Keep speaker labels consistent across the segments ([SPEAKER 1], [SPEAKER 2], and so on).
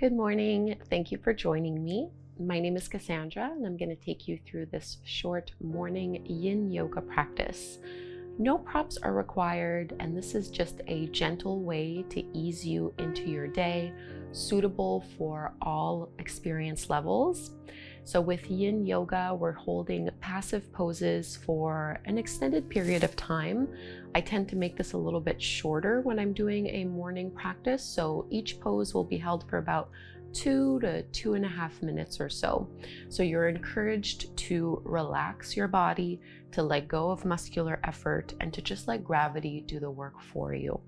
[SPEAKER 1] Good morning. Thank you for joining me. My name is Kassandra, and I'm going to take you through this short morning Yin Yoga practice. No props are required, and this is just a gentle way to ease you into your day, suitable for all experience levels. So with Yin Yoga, we're holding passive poses for an extended period of time. I tend to make this a little bit shorter when I'm doing a morning practice, so each pose will be held for about 2 to 2.5 minutes or so. So you're encouraged to relax your body, to let go of muscular effort, and to just let gravity do the work for you.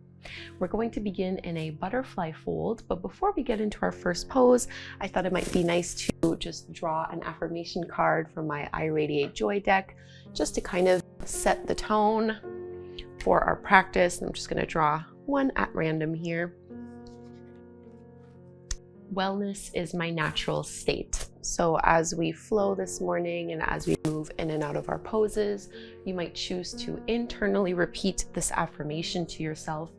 [SPEAKER 1] We're going to begin in a butterfly fold, but before we get into our first pose, I thought it might be nice to just draw an affirmation card from my I Radiate Joy deck, just to kind of set the tone for our practice. I'm just going to draw one at random here. Wellness is my natural state. So as we flow this morning and as we move in and out of our poses, you might choose to internally repeat this affirmation to yourself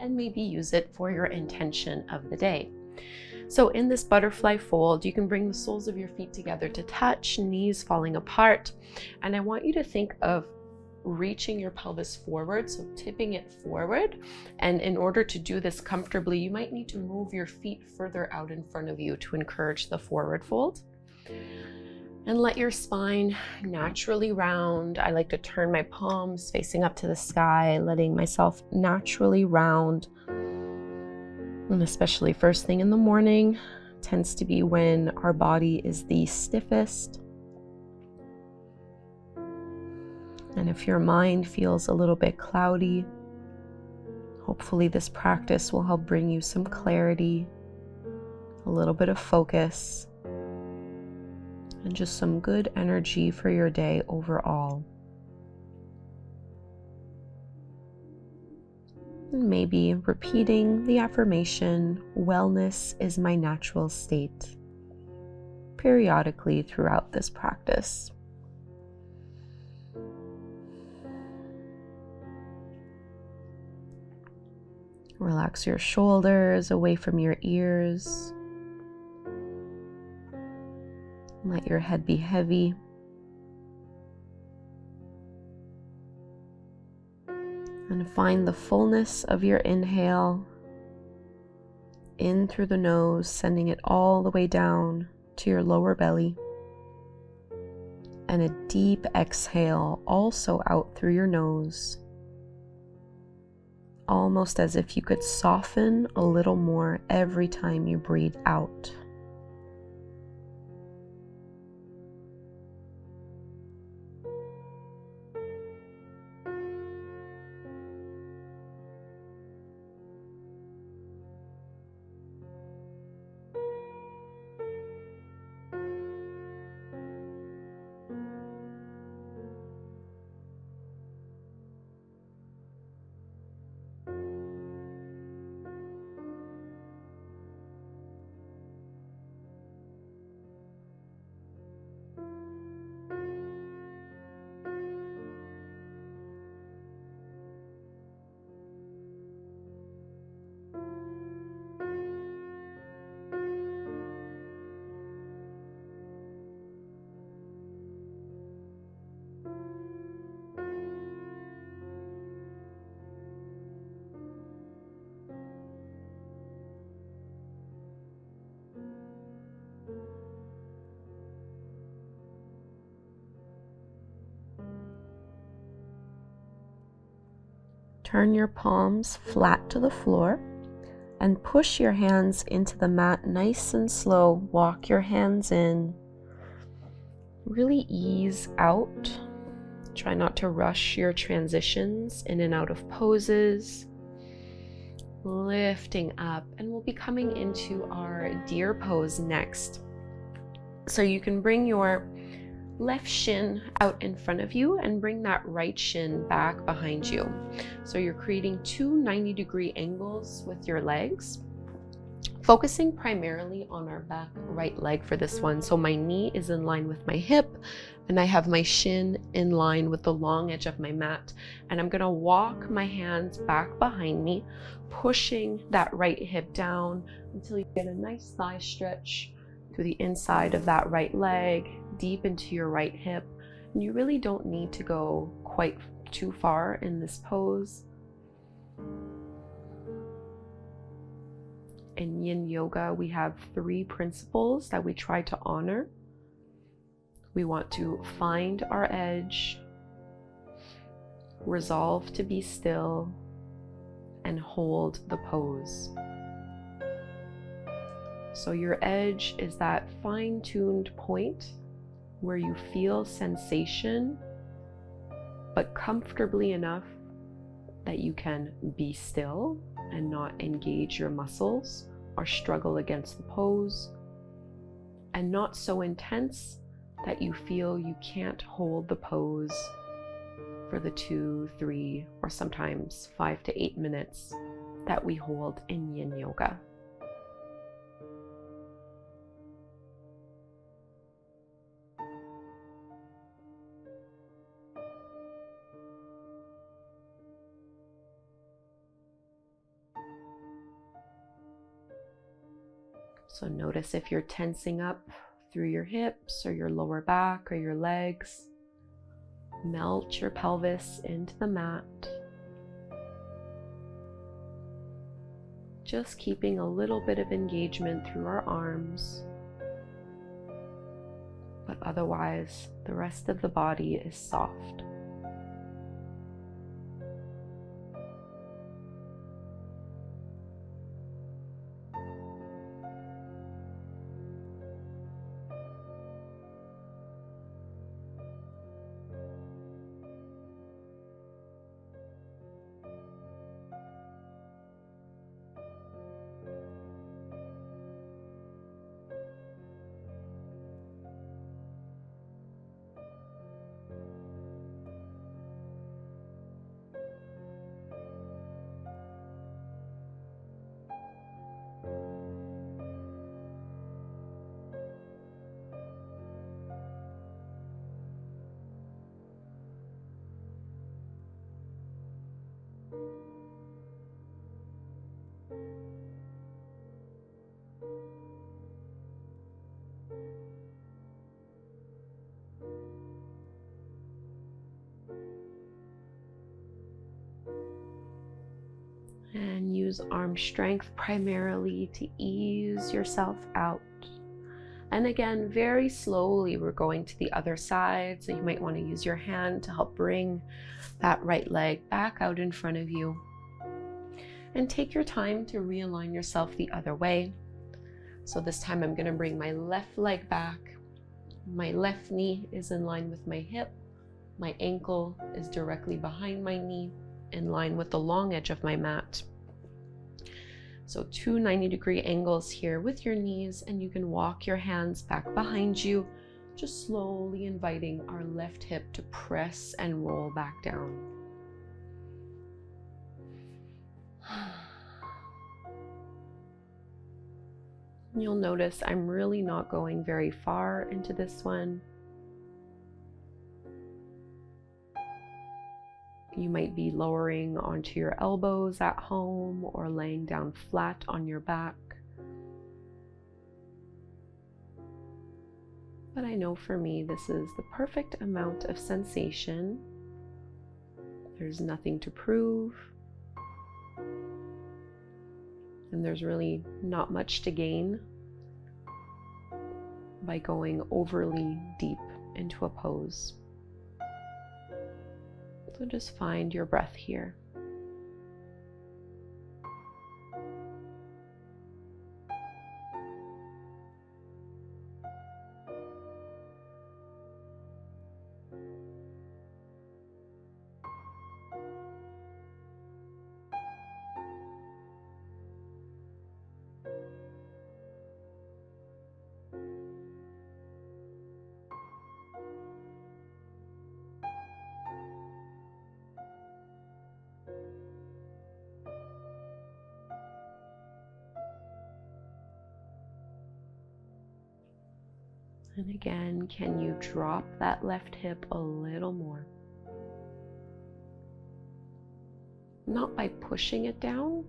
[SPEAKER 1] and maybe use it for your intention of the day. So in this butterfly fold, you can bring the soles of your feet together to touch, knees falling apart. And I want you to think of reaching your pelvis forward, so tipping it forward. And in order to do this comfortably, you might need to move your feet further out in front of you to encourage the forward fold. And let your spine naturally round. I like to turn my palms facing up to the sky, letting myself naturally round. And especially first thing in the morning tends to be when our body is the stiffest. And if your mind feels a little bit cloudy, hopefully this practice will help bring you some clarity, a little bit of focus, and just some good energy for your day overall. And maybe repeating the affirmation, wellness is my natural state, periodically throughout this practice. Relax your shoulders away from your ears. Let your head be heavy. And find the fullness of your inhale in through the nose, sending it all the way down to your lower belly. And a deep exhale also out through your nose, almost as if you could soften a little more every time you breathe out. Turn your palms flat to the floor and push your hands into the mat nice and slow. Walk your hands in. Really ease out. Try not to rush your transitions in and out of poses. Lifting up, and we'll be coming into our deer pose next. So you can bring your left shin out in front of you and bring that right shin back behind you. So you're creating two 90-degree angles with your legs. Focusing primarily on our back right leg for this one. So my knee is in line with my hip and I have my shin in line with the long edge of my mat. And I'm gonna walk my hands back behind me, pushing that right hip down until you get a nice thigh stretch through the inside of that right leg, deep into your right hip. And you really don't need to go quite too far in this pose. In Yin Yoga, we have 3 principles that we try to honor. We want to find our edge, resolve to be still, and hold the pose. So your edge is that fine-tuned point where you feel sensation, but comfortably enough that you can be still and not engage your muscles or struggle against the pose, and not so intense that you feel you can't hold the pose for the 2, 3, or sometimes 5 to 8 minutes that we hold in Yin Yoga. So notice if you're tensing up through your hips or your lower back or your legs. Melt your pelvis into the mat. Just keeping a little bit of engagement through our arms. But otherwise, the rest of the body is soft. And use arm strength primarily to ease yourself out. And again, very slowly, we're going to the other side. So you might want to use your hand to help bring that right leg back out in front of you. And take your time to realign yourself the other way. So this time I'm going to bring my left leg back. My left knee is in line with my hip. My ankle is directly behind my knee, in line with the long edge of my mat. So 2 90-degree angles here with your knees, and you can walk your hands back behind you, just slowly inviting our left hip to press and roll back down. You'll notice I'm really not going very far into this one. You might be lowering onto your elbows at home or laying down flat on your back. But I know for me, this is the perfect amount of sensation. There's nothing to prove. And there's really not much to gain by going overly deep into a pose. So just find your breath here. And again, can you drop that left hip a little more? Not by pushing it down,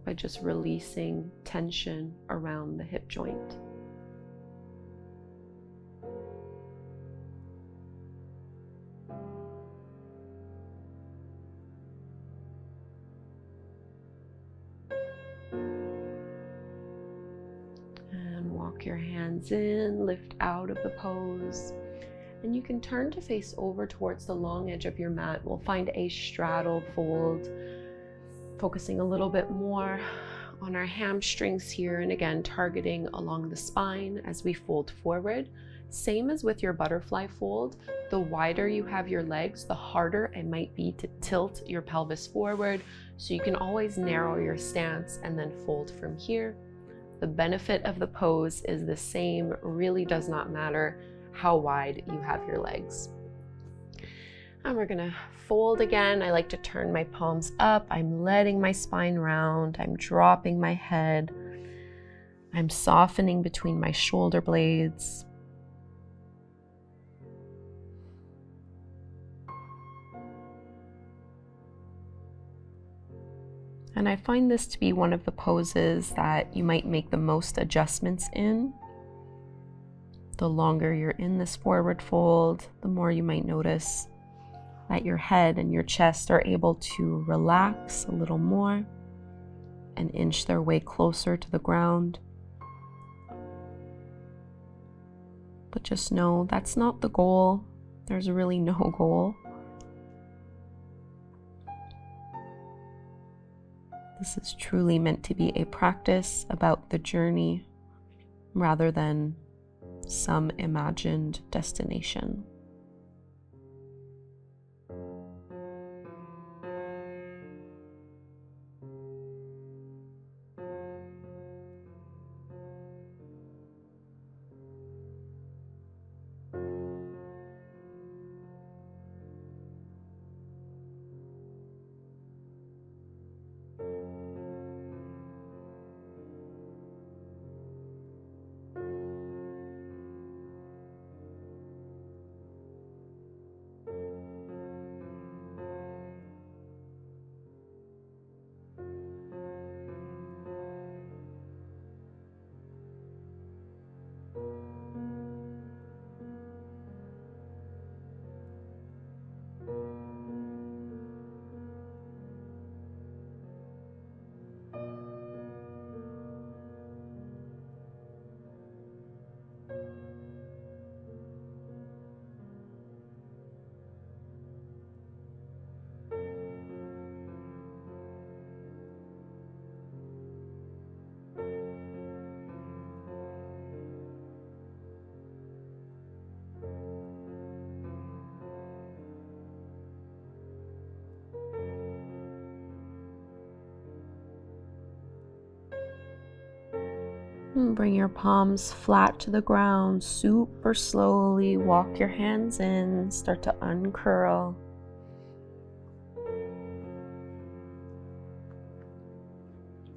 [SPEAKER 1] by just releasing tension around the hip joint. And walk your hands in, lift out of the pose. And you can turn to face over towards the long edge of your mat. We'll find a straddle fold, focusing a little bit more on our hamstrings here, and again targeting along the spine as we fold forward. Same as with your butterfly fold, the wider you have your legs, the harder it might be to tilt your pelvis forward, so you can always narrow your stance and then fold from here. The benefit of the pose is the same, really does not matter how wide you have your legs. And we're gonna fold again. I like to turn my palms up. I'm letting my spine round. I'm dropping my head. I'm softening between my shoulder blades. And I find this to be one of the poses that you might make the most adjustments in. The longer you're in this forward fold, the more you might notice that your head and your chest are able to relax a little more and inch their way closer to the ground. But just know that's not the goal. There's really no goal. This is truly meant to be a practice about the journey rather than some imagined destination. And bring your palms flat to the ground, super slowly. Walk your hands in, start to uncurl.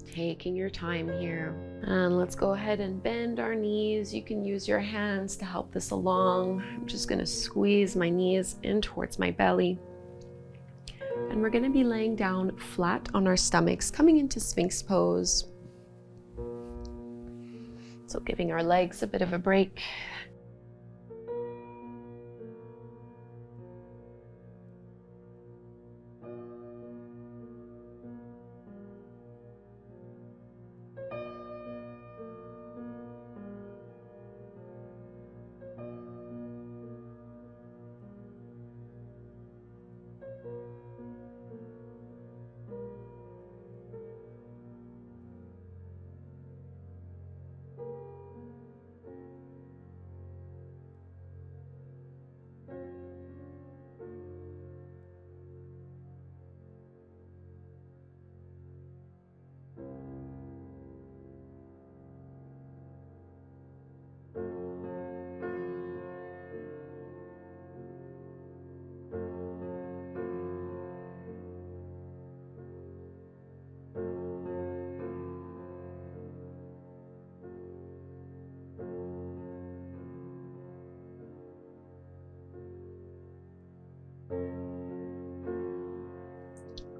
[SPEAKER 1] Taking your time here. And let's go ahead and bend our knees. You can use your hands to help this along. I'm just going to squeeze my knees in towards my belly. And we're going to be laying down flat on our stomachs, coming into Sphinx pose. So giving our legs a bit of a break.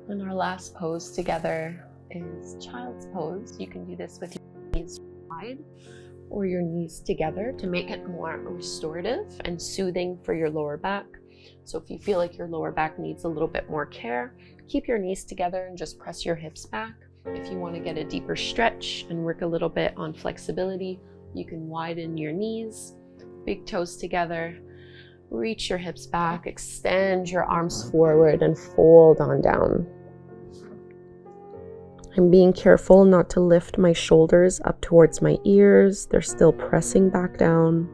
[SPEAKER 1] And our last pose together is child's pose. You can do this with your knees wide or your knees together to make it more restorative and soothing for your lower back. So if you feel like your lower back needs a little bit more care, keep your knees together and just press your hips back. If you want to get a deeper stretch and work a little bit on flexibility, you can widen your knees, big toes together, reach your hips back, extend your arms forward and fold on down. I'm being careful not to lift my shoulders up towards my ears. They're still pressing back down.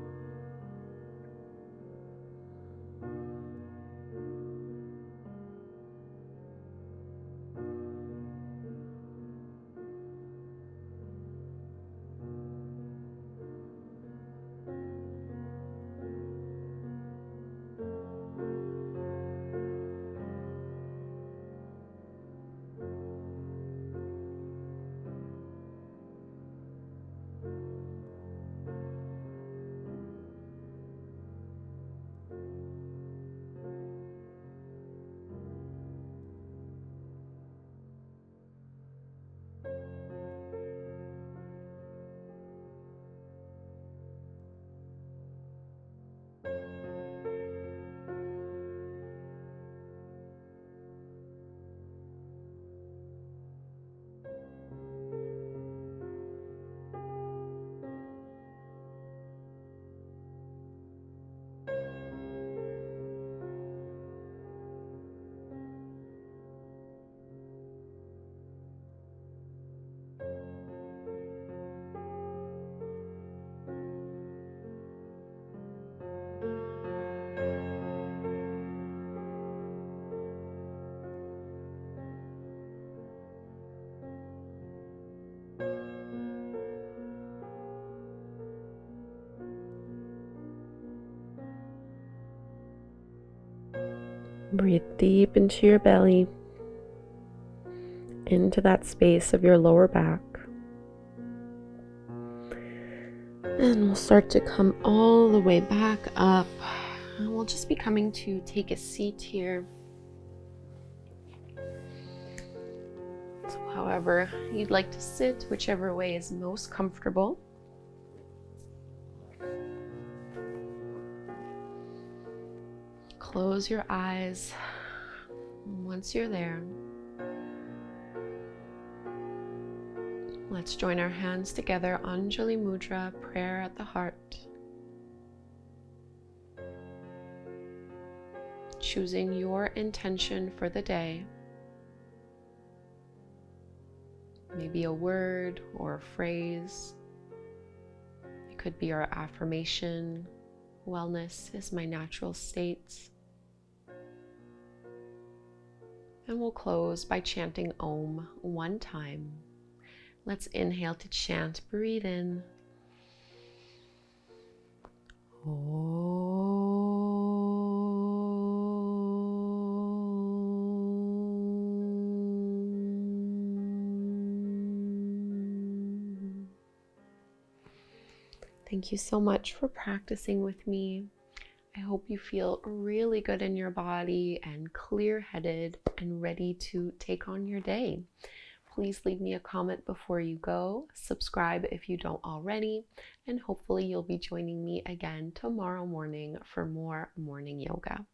[SPEAKER 1] Breathe deep into your belly, into that space of your lower back. And we'll start to come all the way back up. And we'll just be coming to take a seat here. So however you'd like to sit, whichever way is most comfortable. Close your eyes. Once you're there, let's join our hands together, Anjali Mudra, prayer at the heart. Choosing your intention for the day. Maybe a word or a phrase. It could be our affirmation, wellness is my natural state. And we'll close by chanting Om one time. Let's inhale to chant. Breathe in. Om. Thank you so much for practicing with me. I hope you feel really good in your body and clear-headed and ready to take on your day. Please leave me a comment before you go, subscribe if you don't already, and hopefully you'll be joining me again tomorrow morning for more morning yoga.